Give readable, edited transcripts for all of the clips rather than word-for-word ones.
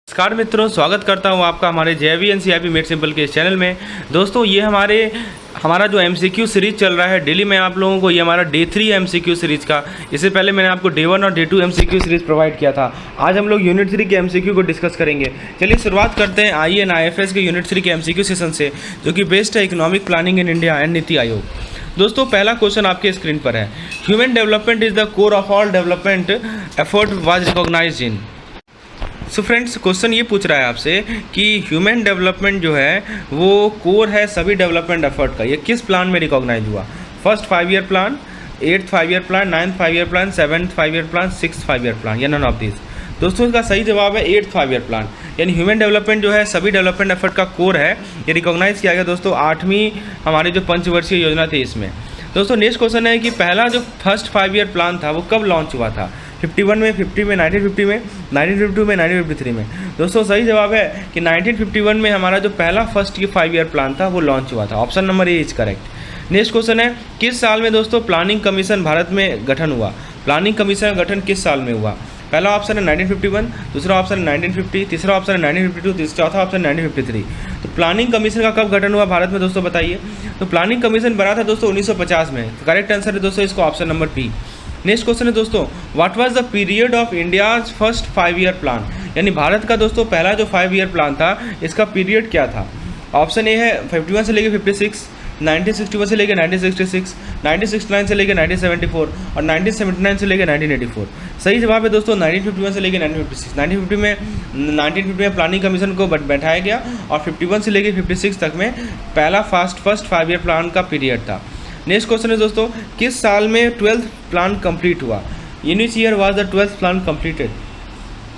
नमस्कार मित्रों, स्वागत करता हूं आपका हमारे जेवी एनसीईआरटी मेड सिंपल के इस चैनल में। दोस्तों ये हमारा जो एमसीक्यू सीरीज़ चल रहा है डेली में आप लोगों को, ये हमारा डे 3 एमसीक्यू सीरीज़ का। इससे पहले मैंने आपको डे 1 और डे 2 एमसीक्यू सीरीज़ प्रोवाइड किया था। आज हम लोग यूनिट 3 के एमसीक्यू को डिस्कस करेंगे। चलिए शुरुआत करते हैं आईएन आईएफएस के यूनिट 3 के एमसीक्यू सेशन से, जो कि बेस्ड है economic planning in India and Niti Aayog. दोस्तों पहला क्वेश्चन आपके स्क्रीन पर है, human development is the core of all development effort was recognised in. So friends, question ये पूछ रहा है आपसे कि ह्यूमन डेवलपमेंट जो है वो कोर है सभी डेवलपमेंट एफर्ट का। ये किस प्लान में रिकॉग्नाइज हुआ? First 5 year plan, 8th 5 year plan, 9th 5 year plan, 7th 5 year plan, 6th 5 year plan, या नन ऑफ दिस। दोस्तों इसका सही जवाब है 8th 5 ईयर प्लान। यानी ह्यूमन डेवलपमेंट जो है सभी डेवलपमेंट एफर्ट का कोर है। ये रिकॉग्नाइज किया गया दोस्तों 8वीं हमारी जो पंचवर्षीय योजना थी इसमें। दोस्तों नेक्स्ट क्वेश्चन है कि पहला जो फर्स्ट 5 ईयर प्लान था वो कब लॉन्च हुआ था? 51 में, 50 में, 1950 में, 1952 में, 1953 में। दोस्तों सही जवाब है कि 1951 में हमारा जो पहला फर्स्ट 5 ईयर प्लान था वो लॉन्च हुआ था। Option number A is correct. Next question है, किस साल में दोस्तों प्लानिंग कमीशन भारत में गठन हुआ? प्लानिंग कमीशन का गठन किस साल में हुआ? पहला ऑप्शन है 1951, दूसरा ऑप्शन है 1950, तीसरा ऑप्शन है 1952, चौथा ऑप्शन है 1953। तो प्लानिंग कमीशन का कब गठन हुआ भारत में दोस्तों बताइए? तो प्लानिंग कमीशन बना था दोस्तों 1950 में। तो करेक्ट आंसर है दोस्तों इसको option number B. Next question है दोस्तों, what was the period of India's first 5 year plan? यानी भारत का दोस्तों पहला जो 5 ईयर प्लान था इसका पीरियड क्या था? ऑप्शन ए है 51 से लेकर 56, 1961 से लेकर 1966, 1969 से लेकर 1974 और 1979 से लेकर 1984। सही जवाब है दोस्तों 1951 से लेकर 1956। 1950 में प्लानिंग कमीशन को बैठाया गया और 51 से लेकर 56 तक में पहला फर्स्ट 5 ईयर प्लान का पीरियड था। नेक्स्ट क्वेश्चन है दोस्तों, किस साल में 12th प्लान कंप्लीट हुआ? In which year was the 12th plan completed?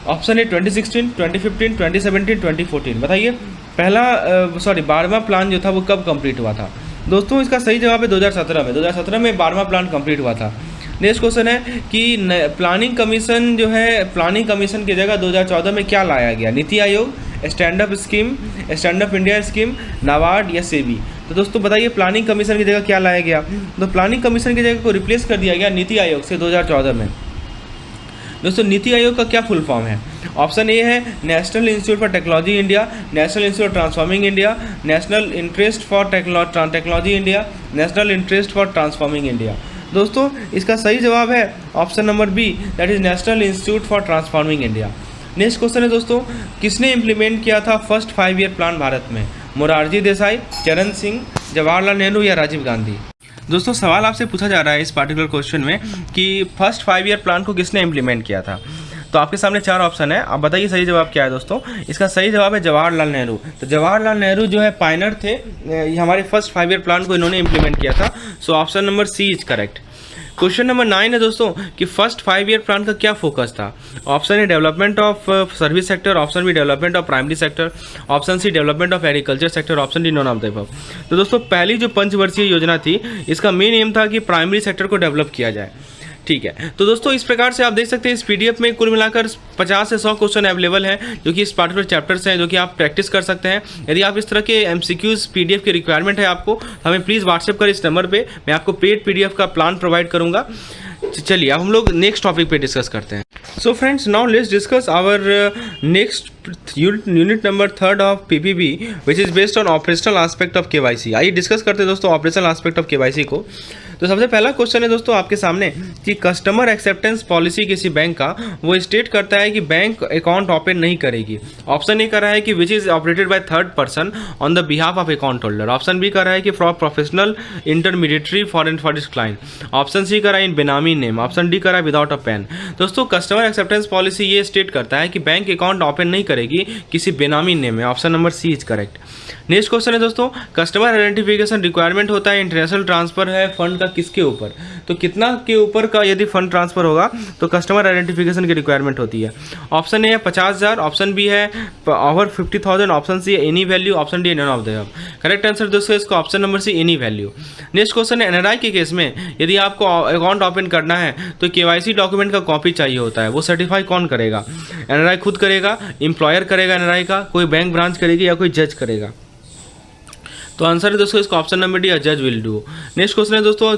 Option A 2016, 2015, 2017, 2014। बताइए पहला 12वां प्लान जो था वो कब कंप्लीट हुआ था? दोस्तों इसका सही जवाब है 2017 में। 2017 में 12वां प्लान कंप्लीट हुआ था। नेक्स्ट क्वेश्चन है कि प्लानिंग कमीशन जो है, प्लानिंग कमीशन की जगह 2014 में क्या लाया गया? NITI Aayog, stand up scheme, stand up India scheme, NABARD या सेबी? तो दोस्तों बताइए प्लानिंग कमीशन की जगह क्या लाया गया? तो प्लानिंग कमीशन की जगह को रिप्लेस कर दिया गया नीति आयोग से 2014 में। दोस्तों नीति आयोग का क्या फुल फॉर्म है? ऑप्शन ए है national institute for technology India, national institute transforming India, national interest for technology India, national interest for transforming India. दोस्तों इसका सही जवाब है option number B, that is national institute for transforming India. Next question है दोस्तों, किसने implement किया था फर्स्ट 5 ईयर प्लान भारत में? मोरारजी देसाई, चरण सिंह, जवाहरलाल नेहरू या राजीव गांधी? दोस्तों सवाल आपसे पूछा जा रहा है इस पार्टिकुलर क्वेश्चन में कि फर्स्ट 5 ईयर प्लान को किसने इम्प्लीमेंट किया था। तो आपके सामने 4 ऑप्शन है, आप बताइए सही जवाब क्या है दोस्तों? इसका सही जवाब है जवाहरलाल नेहरू। तो जवाहरलाल नेहरू जो है पायनर थे, हमारे फर्स्ट 5 ईयर प्लान को इन्होंने इम्प्लीमेंट किया था। So option number C is correct. Question number 9 है दोस्तों कि फर्स्ट 5 ईयर प्लान का क्या फोकस था? Option A development of service sector, option B development of primary sector, option C development of agriculture sector, option D none of the above. तो दोस्तों पहली जो पंचवर्षीय योजना थी इसका मेन एम था कि प्राइमरी सेक्टर को डेवलप किया जाए। ठीक है, तो दोस्तों इस प्रकार से आप देख सकते हैं इस पीडीएफ में कुल मिलाकर 50 से 100 क्वेश्चन अवेलेबल हैं जो कि इस पार्टिकुलर चैप्टर हैं, जो कि आप प्रैक्टिस कर सकते हैं। यदि आप इस तरह के एमसीक्यूज पीडीएफ की रिक्वायरमेंट है आपको, हमें प्लीज़ व्हाट्सएप कर इस नंबर पे, मैं आपको पेड पीडीएफ का प्लान प्रोवाइड करूंगा। चलिए अब हम लोग नेक्स्ट टॉपिक पे डिस्कस करते हैं। So friends, now let's discuss our next unit number 3 of PPB which is based on operational aspect of KYC. आइए डिस्कस करते हैं दोस्तों ऑपरेशनल एस्पेक्ट ऑफ केवाईसी को। तो सबसे पहला क्वेश्चन है दोस्तों आपके सामने कि कस्टमर एक्सेप्टेंस पॉलिसी किसी बैंक का वो स्टेट करता है कि बैंक अकाउंट ओपन नहीं करेगी। ऑप्शन ए कर रहा है कि which is operated by third person on the behalf of account holder. Option B कर रहा है कि फॉर प्रोफेशनल इंटरमीडिएटरी फॉर इस क्लाइंट। ऑप्शन सी कर रहा है इन बेनामी नेम। ऑप्शन डी कर रहा है विदाउट अ पैन। दोस्तों कस्टमर एक्सेप्टेंस पॉलिसी ये स्टेट करता है कि बैंक अकाउंट ओपन नहीं करेगी किसी बेनामी नेम में। Option number C is correct. Next question है दोस्तों, कस्टमर आइडेंटिफिकेशन रिक्वायरमेंट होता है इंटरनेशनल ट्रांसफर है फंड का किसके ऊपर? तो कितना के ऊपर का यदि फंड ट्रांसफर होगा तो कस्टमर आइडेंटिफिकेशन की रिक्वायरमेंट होती है। ऑप्शन ए है 50,000, ऑप्शन बी है ओवर 50,000, ऑप्शन सी है any value, option D none of the above. Correct answer दोस्तों इसका option number C any value. Next question है, एनआरआई के केस में यदि आपको अकाउंट ओपन करना है तो केवाईसी डॉक्यूमेंट का कॉपी चाहिए होता है, वो सर्टिफाई कौन करेगा? एनआरआई खुद करेगा, एम्प्लॉयर करेगा एनआरआई का, कोई बैंक ब्रांच करेगी या कोई जज करेगा? तो आंसर है दोस्तों इसका ऑप्शन नंबर डी, जज विल डू। नेक्स्ट क्वेश्चन है दोस्तों,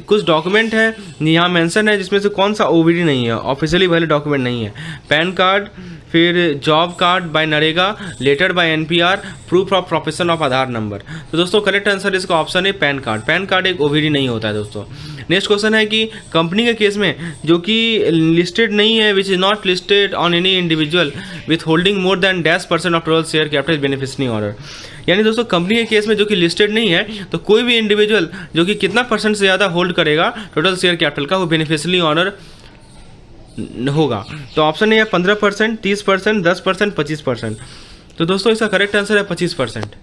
कुछ डॉक्यूमेंट है यहाँ मेंशन है जिसमें से कौन सा ओबीडी नहीं है, ऑफिशियली वैलिड डॉक्यूमेंट नहीं है? पैन कार्ड, फिर job card by NREGA, letter by NPR, proof of profession of Aadhaar number. तो दोस्तों करेक्ट आंसर इसका ऑप्शन है पैन कार्ड। पैन कार्ड एक ओवीडी नहीं होता है दोस्तों। नेक्स्ट क्वेश्चन है कि कंपनी के केस में जो कि लिस्टेड नहीं है, विच is not listed on any individual with holding more than %% of total share capital beneficiary order. यानी दोस्तों कंपनी के केस में जो कि लिस्टेड नहीं है, तो कोई भी इंडिविजुअल जो कि कितना % से ज़्यादा होल्ड करेगा टोटल शेयर कैपिटल का, वो बेनिफिशियरी ऑनर होगा। तो ऑप्शन है 15%, 30%, 10%, 25%। तो दोस्तों इसका करेक्ट आंसर है 25%।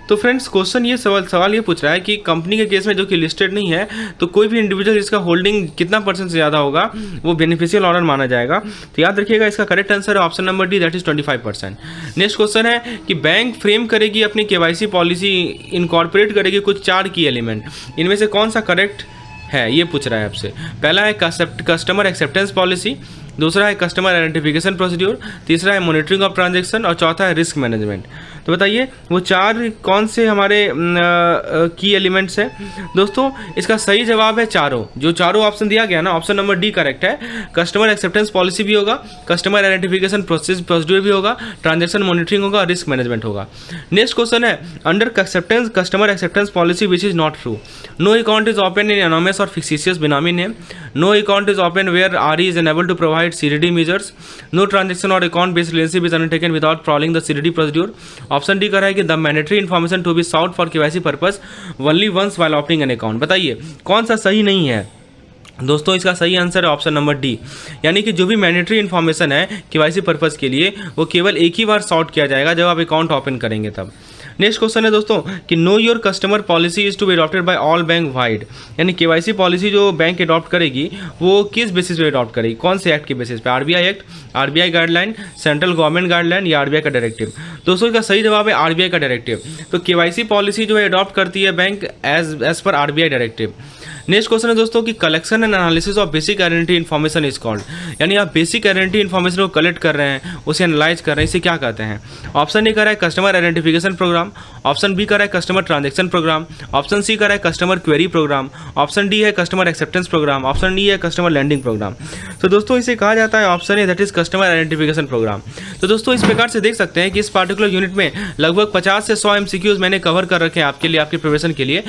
तो फ्रेंड्स क्वेश्चन ये सवाल ये पूछ रहा है कि कंपनी के केस में जो कि लिस्टेड नहीं है, तो कोई भी इंडिविजुअल इसका होल्डिंग कितना % से ज़्यादा होगा वो बेनिफिशियल ऑनर माना जाएगा। तो याद रखिएगा इसका करेक्ट आंसर है option number D, that is 25%। Next question है कि बैंक फ्रेम करेगी अपनी केवाईसी पॉलिसी, इनकॉर्पोरेट करेगी कुछ 4 की एलिमेंट, इनमें से कौन सा करेक्ट है ये पूछ रहा है आपसे। पहला है कस्टमर एक्सेप्टेंस पॉलिसी, दूसरा है कस्टमर आइडेंटिफिकेशन प्रोसीड्यूर, तीसरा है मॉनिटरिंग ऑफ ट्रांजैक्शन और चौथा है रिस्क मैनेजमेंट। तो बताइए वो 4 कौन से हमारे की एलिमेंट्स हैं। दोस्तों इसका सही जवाब है चारों, जो चारों ऑप्शन दिया गया ना, ऑप्शन नंबर डी करेक्ट है। कस्टमर एक्सेप्टेंस पॉलिसी भी होगा, कस्टमर आइडेंटिफिकेशन प्रोसीड्यूर भी होगा, ट्रांजैक्शन मॉनिटरिंग होगा, रिस्क मैनेजमेंट होगा। नेक्स्ट क्वेश्चन है under customer acceptance policy which is not true, no account is open in anonymous और fictitious benami name, no account is open where RE is unable to provide CDD measures, no transaction or account based relationship is undertaken without following the CDD procedure। Option D कर रहा है कि the mandatory information to be sought for KYC purpose only once while opening an account. बताइए कौन सा सही नहीं है। दोस्तों इसका सही आंसर है ऑप्शन नंबर डी, यानी कि जो भी मैंडेटरी इन्फॉर्मेशन है केवाईसी पर्पस के लिए वो केवल एक ही बार सॉर्ट किया जाएगा जब आप अकाउंट ओपन करेंगे तब। नेक्स्ट क्वेश्चन है दोस्तों कि know your customer policy is to be adopted by all bank wide, यानी केवाईसी पॉलिसी जो बैंक अडॉप्ट करेगी वो किस बेसिस पे अडॉप्ट करेगी, कौन से एक्ट के बेसिस पे, RBI act, RBI guideline, central government guideline या आरबीआई का डायरेक्टिव। दोस्तों इसका सही जवाब है आरबीआई का डायरेक्टिव। तो केवाईसी पॉलिसी जो है अडॉप्ट करती है bank as per RBI directive. Next question है दोस्तों कि collection and analysis of basic identity information is called, यानी आप बेसिक आइडेंटिटी इन्फॉर्मेशन को कलेक्ट कर रहे हैं, उसे एनालाइज कर रहे हैं, इसे क्या कहते हैं। ऑप्शन ए कर रहा है customer identification program, option B कर रहा है customer transaction program, option C कर रहा है customer query program, option D है customer acceptance program, option D है कस्टमर लैंडिंग प्रोग्राम। तो दोस्तों इसे कहा जाता है option A, that is customer identification program. तो दोस्तों इस प्रकार से देख सकते हैं कि इस पार्टिकुलर यूनिट में लगभग 50 से 100 MCQs मैंने कवर कर रखे हैं आपके लिए, आपके प्रिपरेशन के लिए।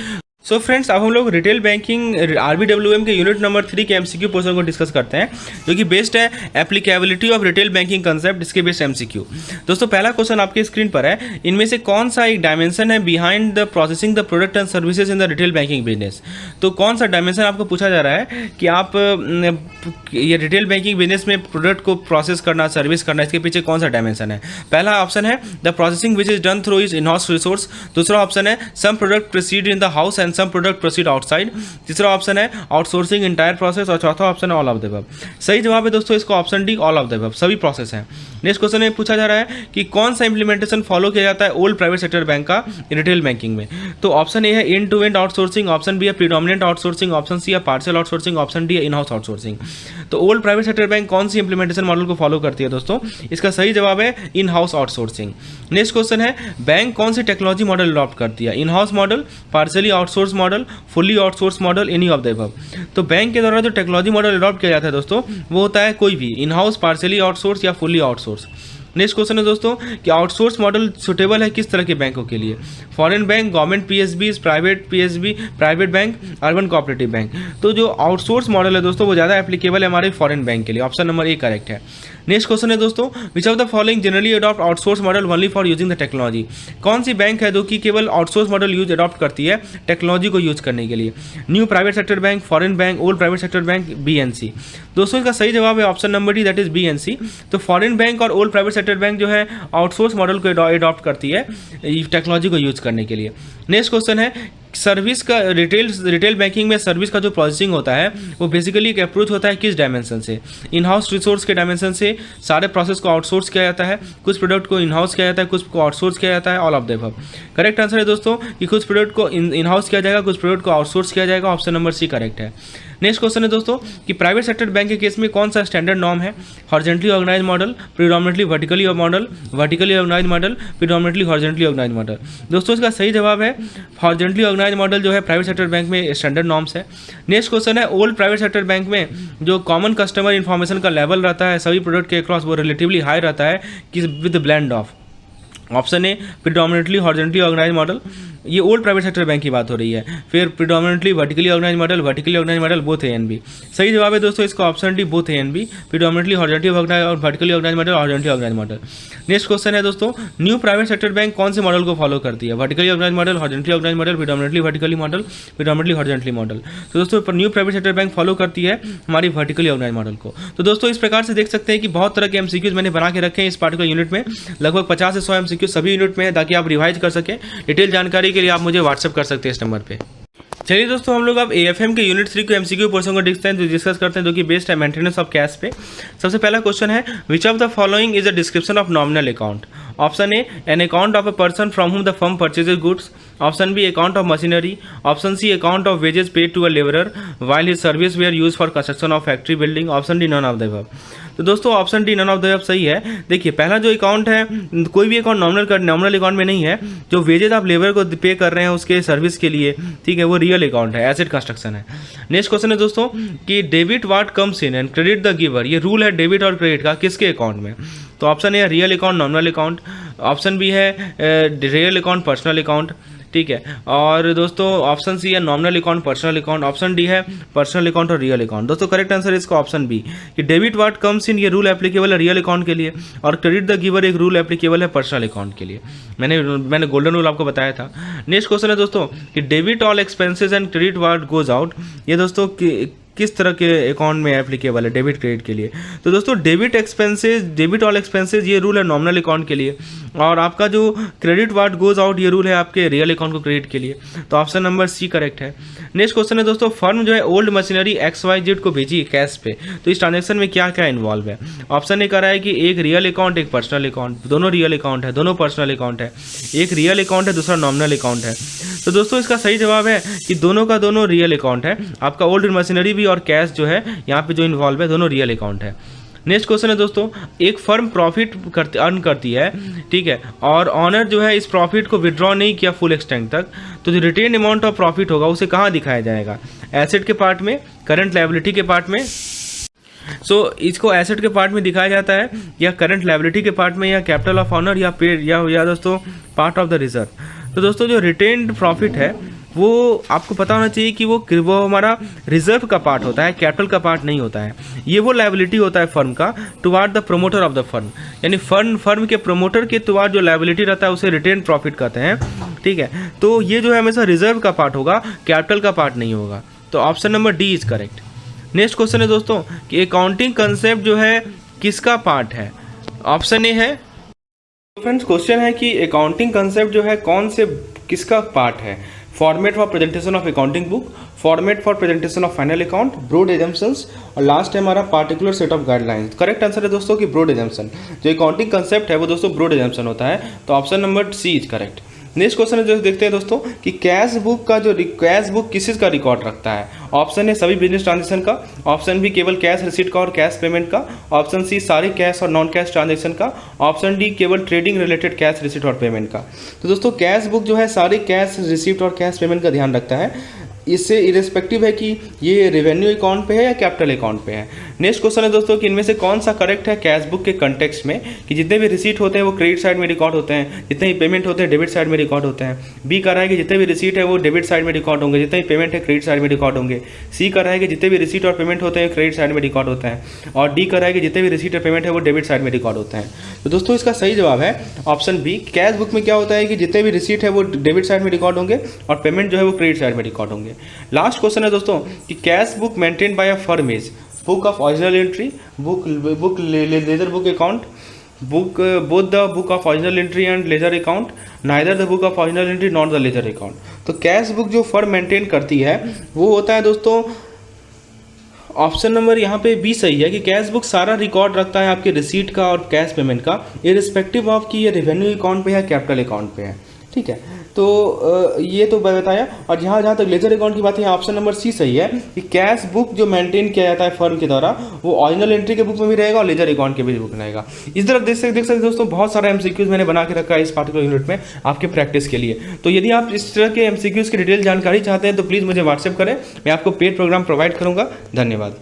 सो फ्रेंड्स अब हम लोग रिटेल बैंकिंग RBWM के यूनिट नंबर 3 के MCQ पोर्शन को डिस्कस करते हैं, जो कि बेस्ड है applicability of retail banking concept, इसके बेस्ड MCQ। दोस्तों पहला क्वेश्चन आपके स्क्रीन पर है, इनमें से कौन सा एक डायमेंशन है behind the processing the product and services in the retail banking business. तो कौन सा डायमेंशन आपको पूछा जा रहा है कि आप ये रिटेल बैंकिंग बिजनेस में प्रोडक्ट को प्रोसेस करना, सर्विस करना, इसके पीछे कौन सा डायमेंशन है। पहला ऑप्शन है the processing which is done through is in house resource, दूसरा ऑप्शन है some product proceed in the house and some product proceed outside, तीसरा ऑप्शन है आउटसोर्सिंग इंटायर प्रोसेस और चौथा ऑप्शन है ऑल ऑफ द अबव। सही जवाब है दोस्तों इसका option D, all of the above, सभी प्रोसेस हैं। नेक्स्ट क्वेश्चन में पूछा जा रहा है कि कौन सा इंप्लीमेंटेशन फॉलो किया जाता है ओल्ड प्राइवेट सेक्टर बैंक का रिटेल बैंकिंग में। तो ऑप्शन ए है end to end outsourcing, option B है प्रीडोमिनेंट आउटसोर्सिंग, ऑप्शन सी है पार्शियल आउटसोर्सिंग, ऑप्शन डी है इन हाउस आउटसोर्सिंग। तो ओल्ड प्राइवेट सेक्टर बैंक कौन सी इंप्लीमेंटेशन मॉडल को फॉलो करती है दोस्तों, इसका सही जवाब है in house outsourcing. Next question है बैंक कौन सी टेक्नोलॉजी मॉडल अडॉप्ट करती है, in house model, partially outsource model, fully outsource model, any of the above. तो बैंक के द्वारा जो टेक्नोलॉजी मॉडल अडॉप्ट किया जाता है दोस्तों वो होता है कोई भी इन हाउस, पार्शियली आउटसोर्स या फुली आउटसोर्स। नेक्स्ट क्वेश्चन है दोस्तों कि आउटसोर्स मॉडल सुटेबल है किस तरह के बैंकों के लिए, foreign bank, government PSBs, private PSB, private bank, urban cooperative bank. तो जो आउटसोर्स मॉडल है दोस्तों वो ज़्यादा एप्लीकेबल है हमारे फॉरेन बैंक के लिए, ऑप्शन नंबर ए करेक्ट है। नेक्स्ट क्वेश्चन है दोस्तों विच of the following generally adopt outsource model only for using the technology. कौन सी बैंक है जो कि केवल आउटसोर्स मॉडल यूज अडॉप्ट करती है टेक्नोलॉजी को यूज करने के लिए, new private sector bank, foreign bank, old private sector bank, BNC। दोस्तों इसका सही जवाब है option number D, that is BNC। तो फॉरेन बैंक और ओल्ड प्राइवेट सेक्टर बैंक जो है आउटसोर्स मॉडल को अडॉप्ट करती है टेक्नोलॉजी को यूज करने के लिए। नेक्स्ट क्वेश्चन है सर्विस का रिटेल बैंकिंग में सर्विस का जो प्रोसेसिंग होता है वो बेसिकली एक अप्रोच होता है किस डायमेंशन से, इन हाउस रिसोर्स के डायमेंशन से। सारे प्रोसेस को आउटसोर्स किया जाता है, कुछ प्रोडक्ट को इन हाउस किया जाता है, कुछ को आउटसोर्स किया जाता है, all of the above. Correct answer है दोस्तों कि कुछ प्रोडक्ट को इन हाउस किया जाएगा, कुछ प्रोडक्ट को आउटसोर्स किया जाएगा, ऑप्शन नंबर सी करेक्ट है। नेक्स्ट क्वेश्चन है दोस्तों कि प्राइवेट सेक्टर बैंक के केस में कौन सा स्टैंडर्ड नॉर्म है, horizontally organised model, predominantly vertically model, vertically organised model, predominantly horizontally organised model. दोस्तों इसका सही जवाब है हॉरिजॉन्टली ऑर्गेनाइज्ड ऑर्गेनाइज मॉडल जो है प्राइवेट सेक्टर बैंक में स्टैंडर्ड नॉर्म्स है। नेक्स्ट क्वेश्चन है ओल्ड प्राइवेट सेक्टर बैंक में जो कॉमन कस्टमर इन्फॉर्मेशन का लेवल रहता है सभी प्रोडक्ट के अक्रॉस वो रिलेटिवली हाई रहता है कि with blend of. Option A predominantly horizontally organise model, ये ओल्ड प्राइवेट सेक्टर बैंक की बात हो रही है। फिर predominantly vertically organise model, vertically organise model, both A and B. सही जवाब है दोस्तों इसका option D, both A and B, predominantly horizontally organise और vertically organise model, horizontally organise model. Next question है दोस्तों न्यू प्राइवेट सेक्टर बैंक कौन से मॉडल को फॉलो करती है? Vertically organise model, horizontally organise model, predominantly vertically model, predominantly horizontally model. तो दोस्तों new private sector bank follow करती है हमारी वर्टिकली ऑर्गेनाइज मॉडल को। तो दोस्तों इस प्रकार से देख सकते हैं कि बहुत तरह के एमसीक्यूज मैंने बना के रखे हैं इस पार्टिकुलर यूनिट में, लगभग 50 से 100 एमसीक्यू सभी यूनिट में है ताकि आप रिवाइज कर सकें। डिटेल जानकारी के लिए आप मुझे व्हाट्सएप कर सकते हैं इस नंबर पे। चलिए दोस्तों हम लोग अब एएफएम के यूनिट 3 को एमसीक्यू पोर्शन को डिस्कस करते हैं जो कि बेस्ड है मेंटेनेंस ऑफ कैश पे। सबसे पहला क्वेश्चन है which of the following is a description of nominal account? Option A an account of a person from whom the firm purchases goods, option B account of machinery, option C account of wages paid to a labourer while his service were used for construction of factory building, option D none of the above. तो दोस्तों option D none of the above सही है। देखिए पहला जो account है कोई भी अकाउंट नॉमिनल अकाउंट में नहीं है, जो वेजेज आप लेबर को पे कर रहे हैं उसके सर्विस के लिए, ठीक है, वो रियल अकाउंट है, एसेट कंस्ट्रक्शन है। नेक्स्ट क्वेश्चन है दोस्तों कि debit what comes in and credit the giver, ये रूल है डेबिट और क्रेडिट का किसके अकाउंट में? तो ऑप्शन ए है real account nominal account, option B है रियल अकाउंट पर्सनल अकाउंट, ठीक है, और दोस्तों ऑप्शन सी है nominal account personal account, option D है पर्सनल अकाउंट और रियल अकाउंट। दोस्तों करेक्ट आंसर है इसका ऑप्शन बी कि डेबिट व्हाट कम्स इन ये रूल एप्लीकेबल है रियल अकाउंट के लिए और क्रेडिट द गिवर एक रूल एप्लीकेबल है पर्सनल अकाउंट के लिए। मैंने गोल्डन रूल आपको बताया था। नेक्स्ट क्वेश्चन है दोस्तों कि debit all expenses and credit what goes out, ये दोस्तों किस तरह के अकाउंट में एप्लीकेबल है डेबिट क्रेडिट के लिए? तो दोस्तों डेबिट ऑल एक्सपेंसेस ये रूल है नॉमिनल अकाउंट के लिए और आपका जो क्रेडिट व्हाट गोज आउट ये रूल है आपके रियल अकाउंट को क्रेडिट के लिए। तो ऑप्शन नंबर सी करेक्ट है। नेक्स्ट क्वेश्चन है दोस्तों फर्म जो है ओल्ड मशीनरी XYZ को भेजी है कैश पे, तो इस ट्रांजेक्शन में क्या क्या इन्वॉल्व है? ऑप्शन ए कह रहा है कि एक रियल अकाउंट एक पर्सनल अकाउंट, दोनों रियल अकाउंट है, दोनों पर्सनल अकाउंट है, एक रियल अकाउंट है दूसरा नॉमिनल अकाउंट है। तो दोस्तों इसका सही जवाब है कि दोनों का दोनों रियल अकाउंट है। आपका ओल्ड मशीनरी भी और कैश जो है यहाँ पे जो इन्वॉल्व है दोनों रियल अकाउंट है। नेक्स्ट क्वेश्चन है दोस्तों एक फर्म प्रॉफिट अर्न करती है, ठीक है, और ऑनर जो है इस प्रॉफिट को विड्रॉ नहीं किया फुल एक्सटेंट तक, तो जो रिटेन अमाउंट ऑफ प्रॉफिट होगा उसे कहाँ दिखाया जाएगा? एसेट के पार्ट में, करंट लायबिलिटी के पार्ट में। इसको एसेट के पार्ट में दिखाया जाता है या करंट लायबिलिटी के पार्ट में या कैपिटल ऑफ ऑनर या पेड या दोस्तों पार्ट ऑफ द रिजर्व। तो दोस्तों जो रिटेन्ड प्रॉफिट है वो आपको पता होना चाहिए कि वो हमारा रिजर्व का पार्ट होता है, कैपिटल का पार्ट नहीं होता है। ये वो लायबिलिटी होता है फर्म का toward the promoter of the firm, यानी फर्म के प्रोमोटर के टुवार्ड जो लायबिलिटी रहता है उसे रिटेन प्रॉफिट कहते हैं, ठीक है। तो ये जो है हमेशा रिजर्व का पार्ट होगा, कैपिटल का पार्ट नहीं होगा। तो option number D is correct. Next question है दोस्तों कि अकाउंटिंग कंसेप्ट जो है किसका पार्ट है? ऑप्शन ए है। फ्रेंड्स क्वेश्चन है कि अकाउंटिंग कंसेप्ट जो है कौन से किसका पार्ट है? Format for presentation of accounting book, format for presentation of final account, broad assumptions और लास्ट है हमारा particular set of guidelines. Correct answer है दोस्तों कि ब्रॉड एजम्पशन। जो अकाउंटिंग कंसेप्ट है वो दोस्तों ब्रॉड एजम्पशन होता है। तो option number C is correct. Next question है जो देखते हैं दोस्तों कि कैश बुक किस चीज़ का रिकॉर्ड रखता है? ऑप्शन है सभी बिजनेस ट्रांजेक्शन का, ऑप्शन बी केवल कैश रिसीट का और कैश पेमेंट का, ऑप्शन सी सारे कैश और नॉन कैश ट्रांजेक्शन का, ऑप्शन डी केवल ट्रेडिंग रिलेटेड कैश रिसीट और पेमेंट का। तो दोस्तों कैश बुक जो है सारे कैश रिसीट और कैश पेमेंट का ध्यान रखता है, इससे इरेस्पेक्टिव है कि ये रेवेन्यू अकाउंट पे है या कैपिटल अकाउंट पे है। नेक्स्ट क्वेश्चन है दोस्तों कि इनमें से कौन सा करेक्ट है कैश बुक के कंटेक्स्ट में, कि जितने भी रिसीट होते हैं वो क्रेडिट साइड में रिकॉर्ड होते हैं, जितने भी पेमेंट होते हैं डेबिट साइड में रिकॉर्ड होते हैं। बी कर रहा है कि जितने भी रिसीट है वो डेबिट साइड में रिकॉर्ड होंगे, जितने भी पेमेंट है क्रेडिट साइड में रिकॉर्ड होंगे। सी कर रहा है कि जितने भी रिसीट और पेमेंट होते हैं क्रेडिट साइड में रिकॉर्ड होते हैं, और डी कर रहा है कि जितने भी रिसीट और पेमेंट है वो डेबिट साइड में रिकॉर्ड होते हैं। तो दोस्तों इसका सही जवाब है ऑप्शन बी। कैश बुक में क्या होता है कि जितने भी रिसीट है वो डेबिट साइड में रिकॉर्ड होंगे और पेमेंट जो है वो क्रेडिट साइड में रिकॉर्ड होंगे। लास्ट क्वेश्चन है दोस्तों कि cash book maintain by a firm is book of original entry, book laser book account, book both the book of original entry and ledger account, neither the book of original entry not the ledger account. तो cash book जो firm maintain करती है वो होता है दोस्तों option number यहाँ पे बी सही है कि कैश बुक सारा रिकॉर्ड रखता है आपके रिसीट का और कैश पेमेंट का, इररिस्पेक्टिव ऑफ कि ये रेवेन्यू अकाउंट पे है कैपिटल अकाउंट पे है, ठीक है। तो ये तो बताया। और जहाँ तक लेजर अकाउंट की बात है, ऑप्शन नंबर सी सही है कि कैश बुक जो मेंटेन किया जाता है फर्म के द्वारा वो ऑरिजिनल एंट्री के बुक में भी रहेगा और लेजर अकाउंट के भी बुक में रहेगा। इस तरह देख सकते दोस्तों बहुत सारे एमसीक्यूज मैंने बना के रखा है इस पार्टिकुलर यूनिट में आपके प्रैक्टिस के लिए। तो यदि आप इस तरह के एमसीक्यूज की डिटेल जानकारी चाहते हैं तो प्लीज़ मुझे व्हाट्सएप करें, मैं आपको पेड प्रोग्राम प्रोवाइड करूँगा। धन्यवाद।